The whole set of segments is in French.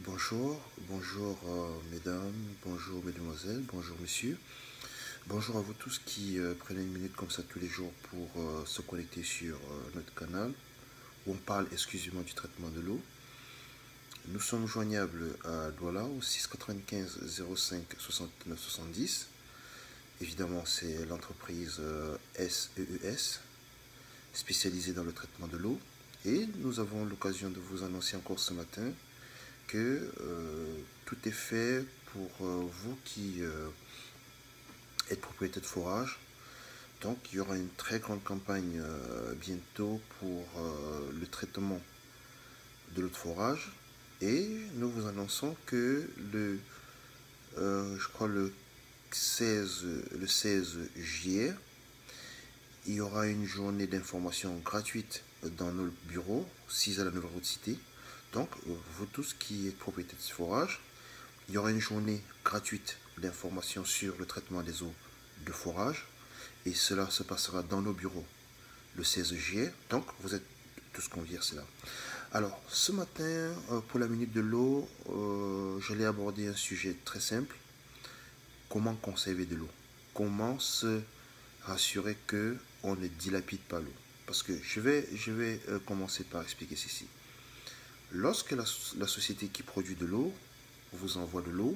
Bonjour mesdames, bonjour mesdemoiselles, bonjour messieurs. Bonjour à vous tous qui prenez une minute comme ça tous les jours pour se connecter sur notre canal où on parle exclusivement du traitement de l'eau. Nous sommes joignables à Douala au 695 05 69 70. Évidemment, c'est l'entreprise SEES spécialisée dans le traitement de l'eau. Et nous avons l'occasion de vous annoncer encore ce matin que tout est fait pour vous qui êtes propriétaire de forage. Donc il y aura une très grande campagne bientôt pour le traitement de l'eau de forage. Et nous vous annonçons que je crois le 16 juillet, il y aura une journée d'information gratuite dans nos bureaux, 6 à la Nouvelle Route Cité. Donc, vous tous qui êtes propriétaires de forage, il y aura une journée gratuite d'information sur le traitement des eaux de forage. Et cela se passera dans nos bureaux le 16 juillet. Donc, vous êtes tous conviés à cela. Alors, ce matin, pour la minute de l'eau, j'allais aborder un sujet très simple. Comment conserver de l'eau? Comment se rassurer que on ne dilapide pas l'eau? Parce que je vais commencer par expliquer ceci. Lorsque la société qui produit de l'eau vous envoie de l'eau,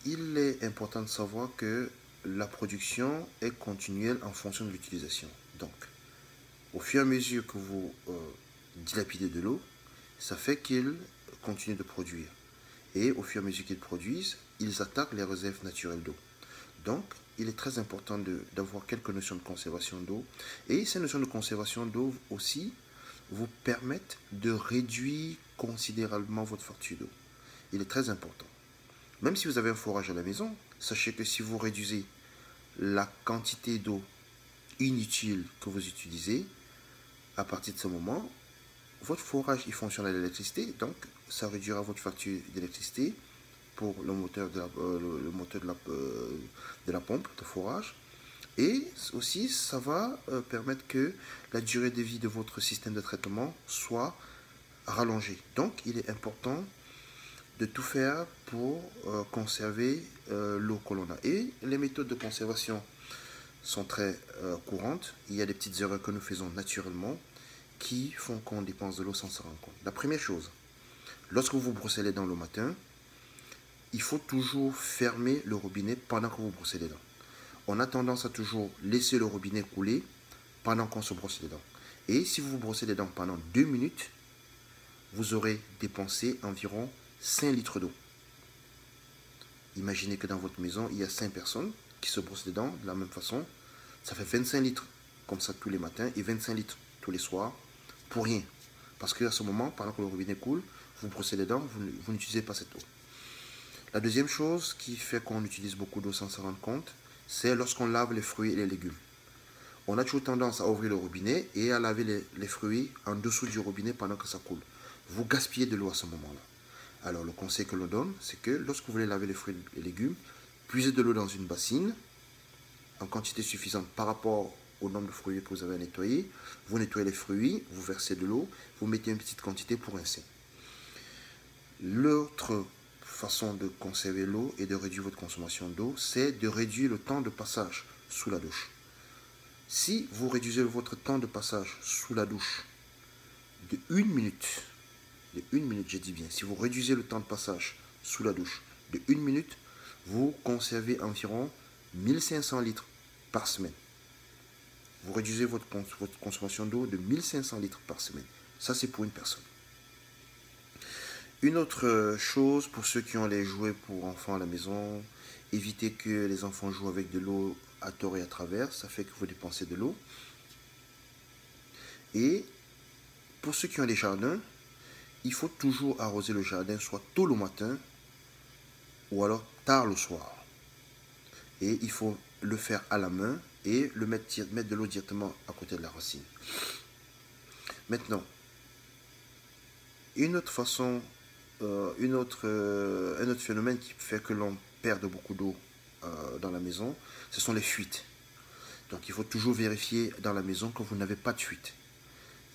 il est important de savoir que la production est continuelle en fonction de l'utilisation. Donc, au fur et à mesure que vous dilapidez de l'eau, ça fait qu'ils continuent de produire. Et au fur et à mesure qu'ils produisent, ils attaquent les réserves naturelles d'eau. Donc, il est très important d'avoir quelques notions de conservation d'eau. Et ces notions de conservation d'eau aussi vous permettent de réduire considérablement votre facture d'eau. Il est très important. Même si vous avez un forage à la maison, sachez que si vous réduisez la quantité d'eau inutile que vous utilisez, à partir de ce moment, votre forage il fonctionne à l'électricité, donc ça réduira votre facture d'électricité pour le moteur de la pompe de forage. Et aussi, ça va permettre que la durée de vie de votre système de traitement soit rallongée. Donc, il est important de tout faire pour conserver l'eau que l'on a. Et les méthodes de conservation sont très courantes. Il y a des petites erreurs que nous faisons naturellement qui font qu'on dépense de l'eau sans se rendre compte. La première chose, lorsque vous brossez les dents le matin, il faut toujours fermer le robinet pendant que vous brossez les dents. On a tendance à toujours laisser le robinet couler pendant qu'on se brosse les dents. Et si vous vous brossez les dents pendant 2 minutes, vous aurez dépensé environ 5 litres d'eau. Imaginez que dans votre maison, il y a 5 personnes qui se brossent les dents de la même façon. Ça fait 25 litres comme ça tous les matins et 25 litres tous les soirs pour rien. Parce qu'à ce moment, pendant que le robinet coule, vous brossez les dents, vous n'utilisez pas cette eau. La deuxième chose qui fait qu'on utilise beaucoup d'eau sans se rendre compte, c'est lorsqu'on lave les fruits et les légumes. On a toujours tendance à ouvrir le robinet et à laver les fruits en dessous du robinet pendant que ça coule. Vous gaspillez de l'eau à ce moment-là. Alors le conseil que l'on donne, c'est que lorsque vous voulez laver les fruits et les légumes, puisez de l'eau dans une bassine en quantité suffisante par rapport au nombre de fruits que vous avez à nettoyer. Vous nettoyez les fruits, vous versez de l'eau, vous mettez une petite quantité pour rincer. L'autre façon de conserver l'eau et de réduire votre consommation d'eau, c'est de réduire le temps de passage sous la douche. Si vous réduisez votre temps de passage sous la douche de 1 minute, je dis bien, si vous réduisez le temps de passage sous la douche de 1 minute, vous conservez environ 1500 litres par semaine. Vous réduisez votre consommation d'eau de 1500 litres par semaine. Ça, c'est pour une personne. Une autre chose, pour ceux qui ont les jouets pour enfants à la maison, évitez que les enfants jouent avec de l'eau à tort et à travers. Ça fait que vous dépensez de l'eau. Et pour ceux qui ont des jardins, il faut toujours arroser le jardin, soit tôt le matin ou alors tard le soir. Et il faut le faire à la main et mettre de l'eau directement à côté de la racine. Maintenant, une autre façon, un autre phénomène qui fait que l'on perd beaucoup d'eau dans la maison, ce sont les fuites. Donc il faut toujours vérifier dans la maison que vous n'avez pas de fuite.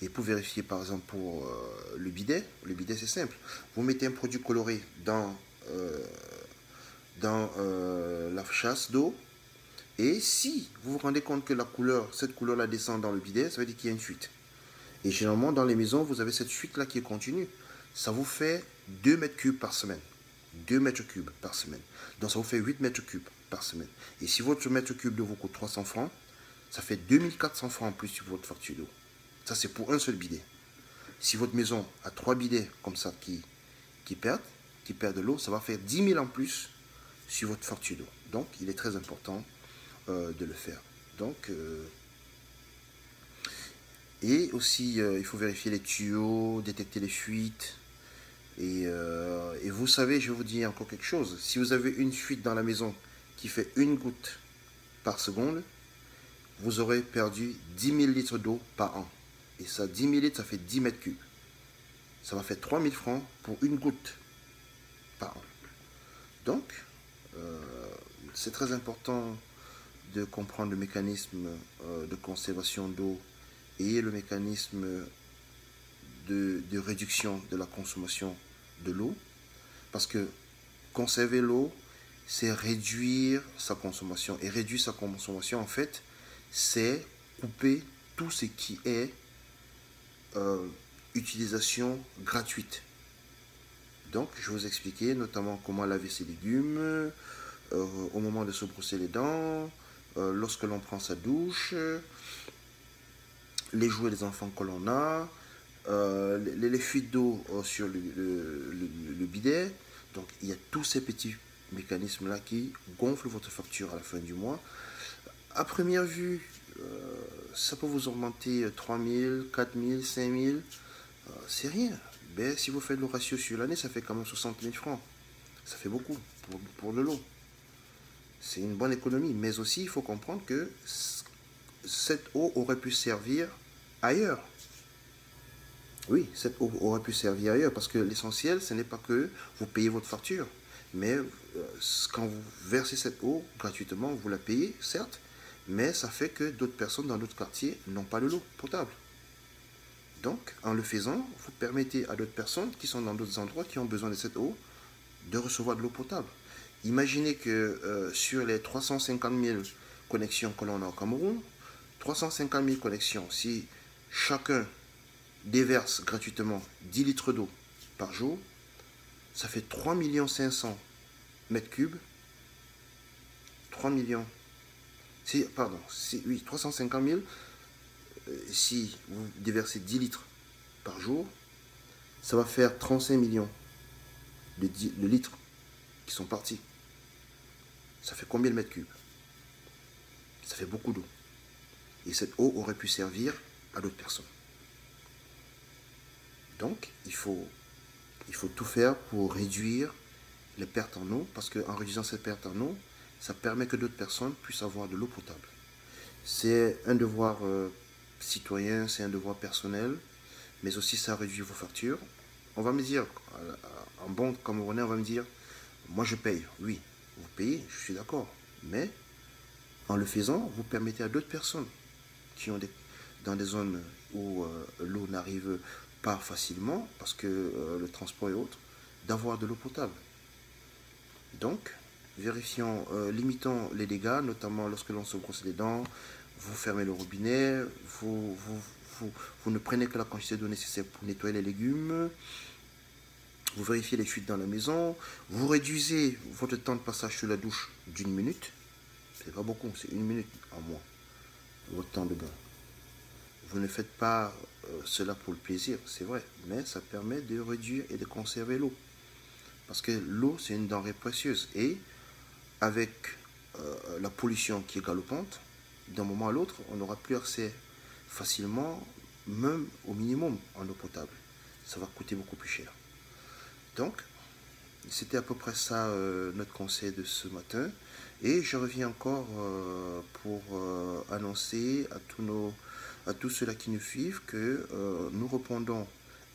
Et pour vérifier, par exemple, pour le bidet c'est simple. Vous mettez un produit coloré dans la chasse d'eau. Et si vous vous rendez compte que cette couleur-là descend dans le bidet, ça veut dire qu'il y a une fuite. Et généralement, dans les maisons, vous avez cette fuite-là qui est continue. Ça vous fait 2 mètres cubes par semaine. 2 mètres cubes par semaine. Donc ça vous fait 8 mètres cubes par semaine. Et si votre mètre cube de vous coûte 300 francs, ça fait 2400 francs en plus sur votre facture d'eau. Ça, c'est pour un seul bidet. Si votre maison a 3 bidets comme ça qui perdent de l'eau, ça va faire 10 000 en plus sur votre facture d'eau. Donc, il est très important de le faire. Donc, et aussi, il faut vérifier les tuyaux, détecter les fuites. Et vous savez, je vais vous dire encore quelque chose. Si vous avez une fuite dans la maison qui fait une goutte par seconde, vous aurez perdu 10 000 litres d'eau par an. Et ça, 10 000 litres, ça fait 10 mètres cubes. Ça va faire 3 000 francs pour une goutte par an. Donc, c'est très important de comprendre le mécanisme de conservation d'eau et le mécanisme de réduction de la consommation de l'eau. Parce que conserver l'eau, c'est réduire sa consommation. Et réduire sa consommation, en fait, c'est couper tout ce qui est utilisation gratuite. Donc, je vais vous expliquer notamment comment laver ses légumes, au moment de se brosser les dents, lorsque l'on prend sa douche, les jouets des enfants que l'on a, les fuites d'eau sur le bidet. Donc, il y a tous ces petits mécanismes-là qui gonflent votre facture à la fin du mois. À première vue, ça peut vous augmenter 3 000, 4 000, 5 000. C'est rien. Mais si vous faites le ratio sur l'année, ça fait quand même 60 000 francs. Ça fait beaucoup pour de l'eau. C'est une bonne économie. Mais aussi, il faut comprendre que cette eau aurait pu servir ailleurs. Oui, cette eau aurait pu servir ailleurs. Parce que l'essentiel, ce n'est pas que vous payez votre facture. Mais quand vous versez cette eau gratuitement, vous la payez, certes. Mais ça fait que d'autres personnes dans d'autres quartiers n'ont pas de l'eau potable. Donc, en le faisant, vous permettez à d'autres personnes qui sont dans d'autres endroits, qui ont besoin de cette eau, de recevoir de l'eau potable. Imaginez que sur les 350 000 connexions que l'on a au Cameroun, 350 000 connexions, si chacun déverse gratuitement 10 litres d'eau par jour, ça fait 3 500 mètres cubes. 3 millions. Oui, 350 000. Si vous déversez 10 litres par jour, ça va faire 35 millions de litres qui sont partis. Ça fait combien de mètres cubes? Ça fait beaucoup d'eau. Et cette eau aurait pu servir à d'autres personnes. Donc, il faut tout faire pour réduire les pertes en eau, parce qu'en réduisant cette perte en eau, ça permet que d'autres personnes puissent avoir de l'eau potable. C'est un devoir citoyen, c'est un devoir personnel, mais aussi ça réduit vos factures. On va me dire, en bon Camerounais, on va me dire, moi je paye. Oui, vous payez, je suis d'accord. Mais en le faisant, vous permettez à d'autres personnes qui ont dans des zones où l'eau n'arrive pas facilement, parce que le transport est autre, d'avoir de l'eau potable. Donc, vérifions, limitons les dégâts, notamment lorsque l'on se brosse les dents, vous fermez le robinet, vous ne prenez que la quantité d'eau nécessaire pour nettoyer les légumes, vous vérifiez les fuites dans la maison, vous réduisez votre temps de passage sous la douche d'1 minute, c'est pas beaucoup, c'est 1 minute en moins, votre temps de bain. Vous ne faites pas cela pour le plaisir, c'est vrai, mais ça permet de réduire et de conserver l'eau. Parce que l'eau, c'est une denrée précieuse. Et avec la pollution qui est galopante, d'un moment à l'autre, on n'aura plus accès facilement, même au minimum, en eau potable. Ça va coûter beaucoup plus cher. Donc, c'était à peu près ça notre conseil de ce matin. Et je reviens encore pour annoncer à tous ceux-là qui nous suivent que nous répondons,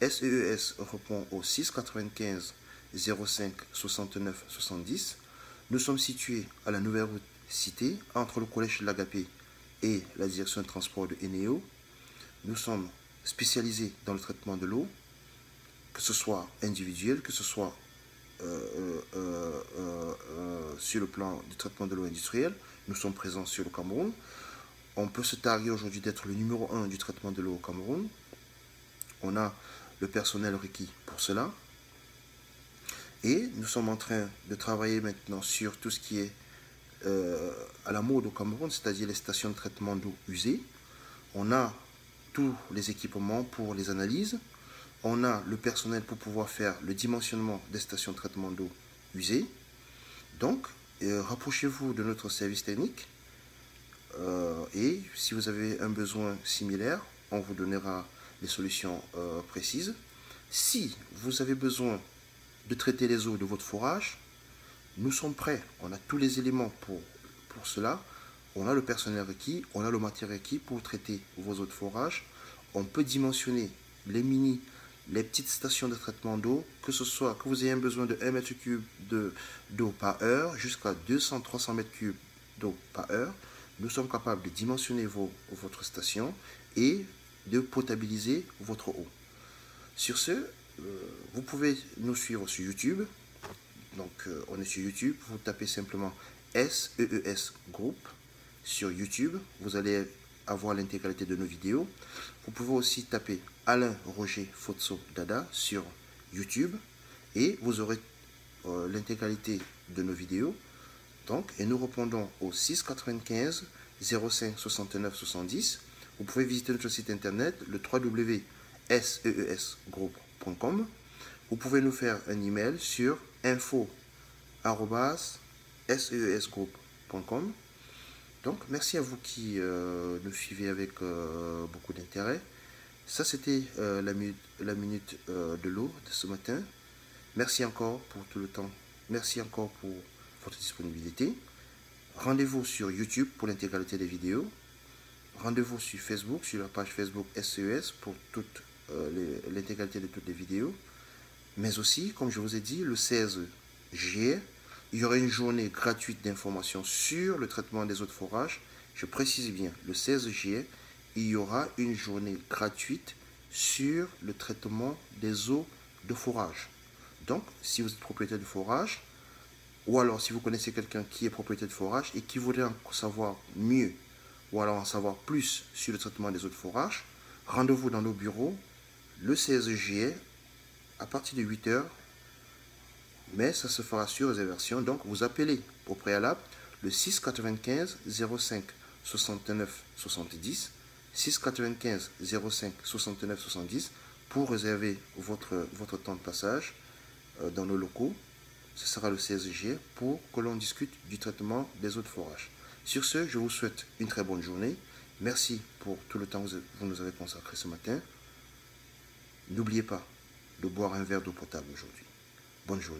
SEES répond au 695 05 69 70. Nous sommes situés à la nouvelle route Cité, entre le collège de l'Agapé et la direction de transport de Eneo. Nous sommes spécialisés dans le traitement de l'eau, que ce soit individuel, que ce soit sur le plan du traitement de l'eau industriel. Nous sommes présents sur le Cameroun. On peut se targuer aujourd'hui d'être le numéro 1 du traitement de l'eau au Cameroun. On a le personnel requis pour cela. Et nous sommes en train de travailler maintenant sur tout ce qui est à la mode au Cameroun, c'est-à-dire les stations de traitement d'eau usées. On a tous les équipements pour les analyses. On a le personnel pour pouvoir faire le dimensionnement des stations de traitement d'eau usées. Donc, rapprochez-vous de notre service technique et si vous avez un besoin similaire, on vous donnera les solutions précises. Si vous avez besoin de traiter les eaux de votre forage, nous sommes prêts. On a tous les éléments pour cela. On a le personnel requis, on a le matériel requis pour traiter vos eaux de forage. On peut dimensionner les petites stations de traitement d'eau, que ce soit que vous ayez un besoin de 1 mètre cube d'eau par heure jusqu'à 200-300 mètres cubes d'eau par heure. Nous sommes capables de dimensionner votre station et de potabiliser votre eau. Sur ce, vous pouvez nous suivre sur YouTube. Donc, on est sur YouTube. Vous tapez simplement SEES Group sur YouTube. Vous allez avoir l'intégralité de nos vidéos. Vous pouvez aussi taper Alain Roger Fotso Dada sur YouTube et vous aurez l'intégralité de nos vidéos. Donc, et nous répondons au 695 05 69 70. Vous pouvez visiter notre site internet, le www.seesgroup.com. Vous pouvez nous faire un email sur info@seesgroup.com. Donc, merci à vous qui nous suivez avec beaucoup d'intérêt. Ça, c'était la minute de l'eau de ce matin. Merci encore pour tout le temps. Merci encore pour votre disponibilité. Rendez-vous sur YouTube pour l'intégralité des vidéos. Rendez-vous sur Facebook, sur la page Facebook SES pour l'intégralité de toutes les vidéos. Mais aussi, comme je vous ai dit, le 16 juillet, il y aura une journée gratuite d'information sur le traitement des eaux de forage. Je précise bien, le 16 juillet, il y aura une journée gratuite sur le traitement des eaux de forage. Donc, si vous êtes propriétaire de forage, ou alors si vous connaissez quelqu'un qui est propriétaire de forage et qui voudrait en savoir mieux, ou alors en savoir plus sur le traitement des eaux de forage, rendez-vous dans nos bureaux le 16 juillet à partir de 8 h. Mais ça se fera sur réservation. Donc, vous appelez au préalable le 695 05 69 70. 695 05 69 70 pour réserver votre temps de passage dans nos locaux. Ce sera le 16 juillet pour que l'on discute du traitement des eaux de forage. Sur ce, je vous souhaite une très bonne journée. Merci pour tout le temps que vous nous avez consacré ce matin. N'oubliez pas de boire un verre d'eau potable aujourd'hui. Bonne journée.